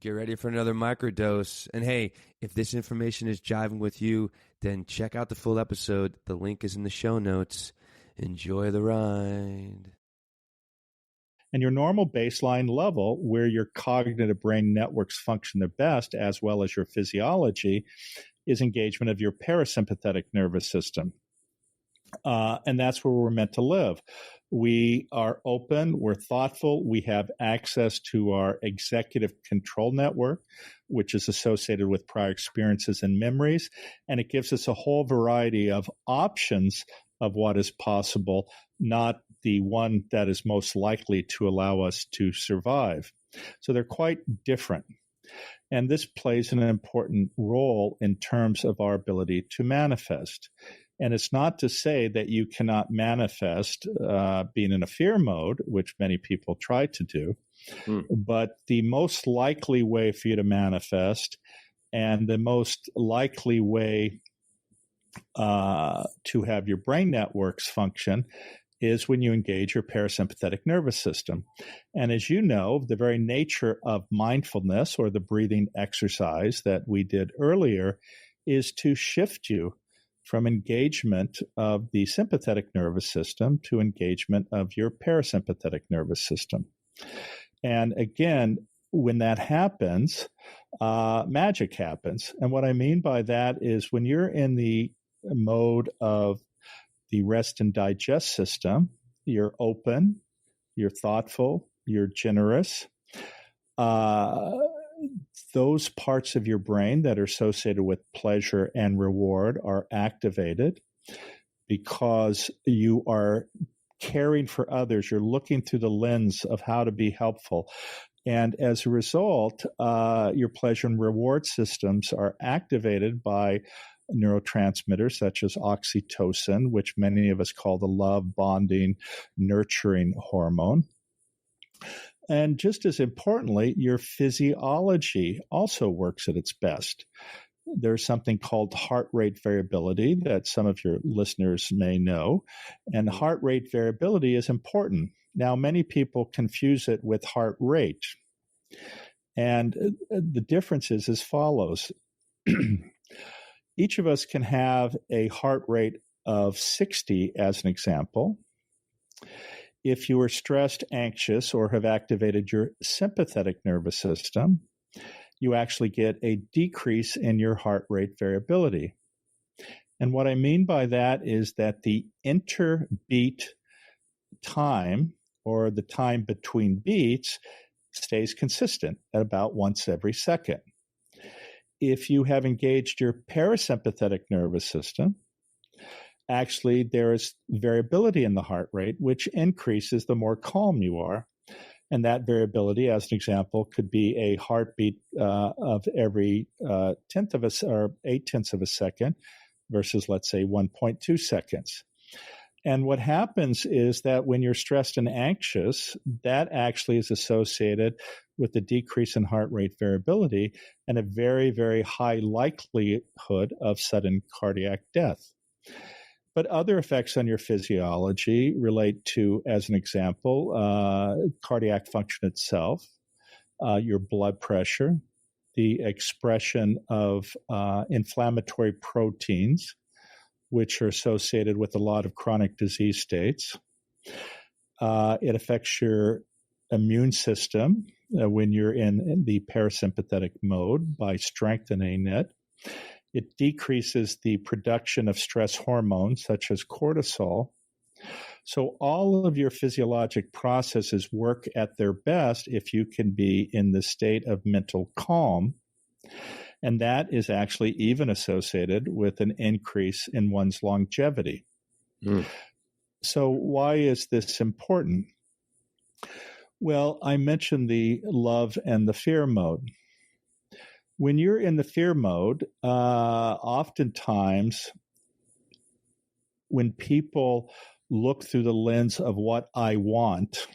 Get ready for another microdose. And hey, if this information is jiving with you, then check out the full episode. The link is in the show notes. Enjoy the ride. And your normal baseline level, where your cognitive brain networks function their best, as well as your physiology, is engagement of your parasympathetic nervous system. And that's where we're meant to live. We are open, we're thoughtful, we have access to our executive control network, which is associated with prior experiences and memories, and it gives us a whole variety of options of what is possible, not the one that is most likely to allow us to survive. So they're quite different. And this plays an important role in terms of our ability to manifest. And it's not to say that you cannot manifest being in a fear mode, which many people try to do, but the most likely way for you to manifest and the most likely way to have your brain networks function is when you engage your parasympathetic nervous system. And as you know, the very nature of mindfulness, or the breathing exercise that we did earlier, is to shift you from engagement of the sympathetic nervous system to engagement of your parasympathetic nervous system. And again, when that happens, magic happens. And what I mean by that is when you're in the mode of the rest and digest system, you're open, you're thoughtful, you're generous. Those parts of your brain that are associated with pleasure and reward are activated because you are caring for others. You're looking through the lens of how to be helpful. And as a result, your pleasure and reward systems are activated by neurotransmitters such as oxytocin, which many of us call the love, bonding, nurturing hormone. And just as importantly, your physiology also works at its best. There's something called heart rate variability that some of your listeners may know. And heart rate variability is important. Now, many people confuse it with heart rate. And the difference is as follows. Each of us can have a heart rate of 60 as an example. If you are stressed, anxious, or have activated your sympathetic nervous system, you actually get a decrease in your heart rate variability. And what I mean by that is that the interbeat time, or the time between beats, stays consistent at about once every second. If you have engaged your parasympathetic nervous system, actually there is variability in the heart rate, which increases the more calm you are. And that variability, as an example, could be a heartbeat of every 0.8 of a second versus, let's say, 1.2 seconds. And what happens is that when you're stressed and anxious, that actually is associated with a decrease in heart rate variability and a very, very high likelihood of sudden cardiac death. But other effects on your physiology relate to, as an example, cardiac function itself, your blood pressure, the expression of inflammatory proteins, which are associated with a lot of chronic disease states. It affects your immune system when you're in the parasympathetic mode by strengthening it. It decreases the production of stress hormones such as cortisol. So all of your physiologic processes work at their best if you can be in the state of mental calm. And that is actually even associated with an increase in one's longevity. So why is this important? Well, I mentioned the love and the fear mode. When you're in the fear mode, oftentimes when people look through the lens of what I want,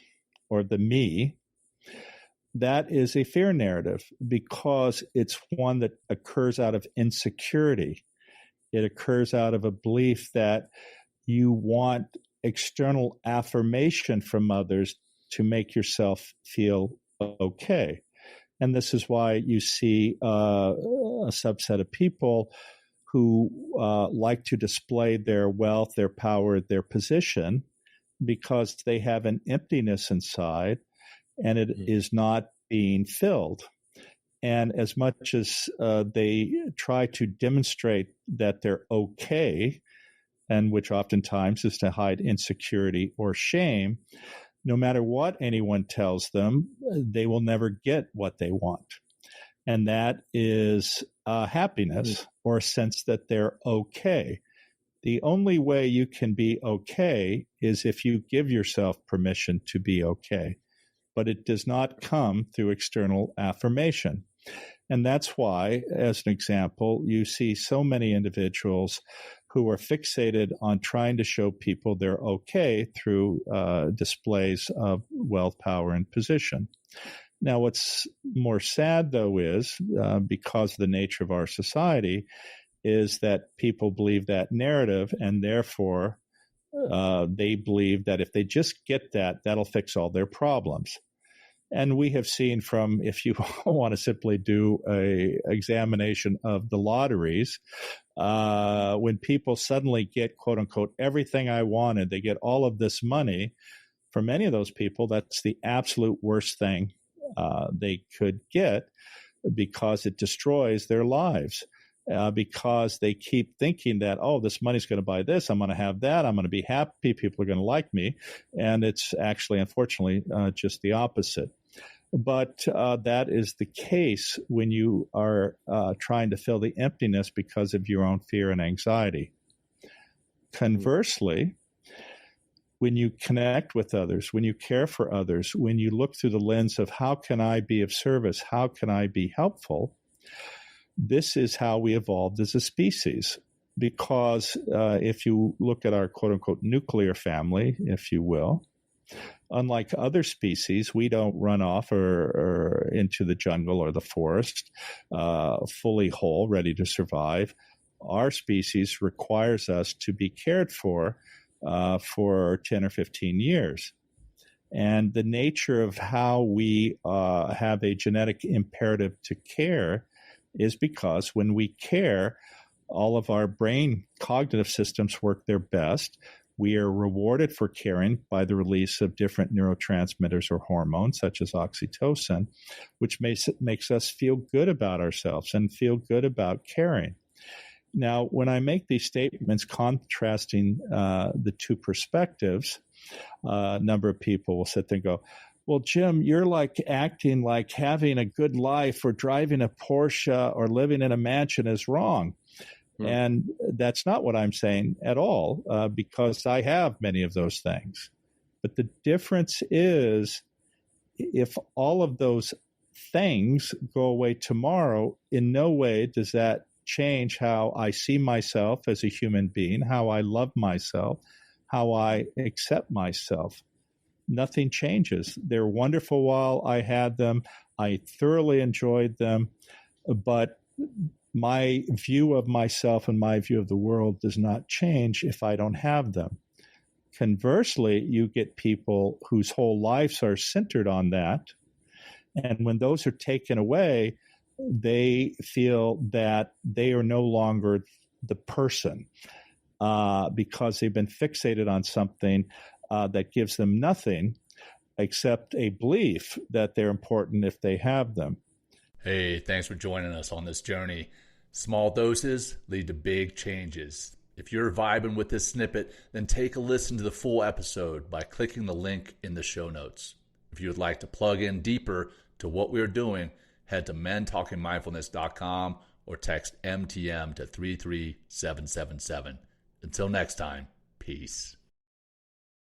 or the me, that is a fear narrative because it's one that occurs out of insecurity. It occurs out of a belief that you want external affirmation from others to make yourself feel okay. And this is why you see a subset of people who like to display their wealth, their power, their position, because they have an emptiness inside and it is not being filled. And as much as they try to demonstrate that they're okay, and which oftentimes is to hide insecurity or shame, no matter what anyone tells them, they will never get what they want. And that is happiness or a sense that they're okay. The only way you can be okay is if you give yourself permission to be okay. But it does not come through external affirmation. And that's why, as an example, you see so many individuals who are fixated on trying to show people they're okay through displays of wealth, power, and position. Now, what's more sad, though, is because of the nature of our society, is that people believe that narrative, and therefore they believe that if they just get that, that'll fix all their problems. And we have seen from, if you want to simply do a examination of the lotteries, when people suddenly get, quote unquote, everything I wanted, they get all of this money. For many of those people, that's the absolute worst thing they could get, because it destroys their lives. Because they keep thinking that, oh, this money's going to buy this, I'm going to have that, I'm going to be happy, people are going to like me. And it's actually, unfortunately, just the opposite. But that is the case when you are trying to fill the emptiness because of your own fear and anxiety. Conversely, when you connect with others, when you care for others, when you look through the lens of how can I be of service, how can I be helpful, this is how we evolved as a species. Because if you look at our quote-unquote nuclear family, if you will, unlike other species, we don't run off or into the jungle or the forest fully whole, ready to survive. Our species requires us to be cared for 10 or 15 years. And the nature of how we have a genetic imperative to care is because when we care, all of our brain cognitive systems work their best. We are rewarded for caring by the release of different neurotransmitters or hormones, such as oxytocin, which makes us feel good about ourselves and feel good about caring. Now, when I make these statements contrasting the two perspectives, a number of people will sit there and go, well, Jim, you're like acting like having a good life or driving a Porsche or living in a mansion is wrong. And that's not what I'm saying at all, because I have many of those things. But the difference is, if all of those things go away tomorrow, in no way does that change how I see myself as a human being, how I love myself, how I accept myself. Nothing changes. They're wonderful while I had them. I thoroughly enjoyed them. But my view of myself and my view of the world does not change if I don't have them. Conversely, you get people whose whole lives are centered on that. And when those are taken away, they feel that they are no longer the person because they've been fixated on something that gives them nothing except a belief that they're important if they have them. Hey, thanks for joining us on this journey. Small doses lead to big changes. If you're vibing with this snippet, then take a listen to the full episode by clicking the link in the show notes. If you would like to plug in deeper to what we're doing, head to mentalkingmindfulness.com or text MTM to 33777. Until next time, peace.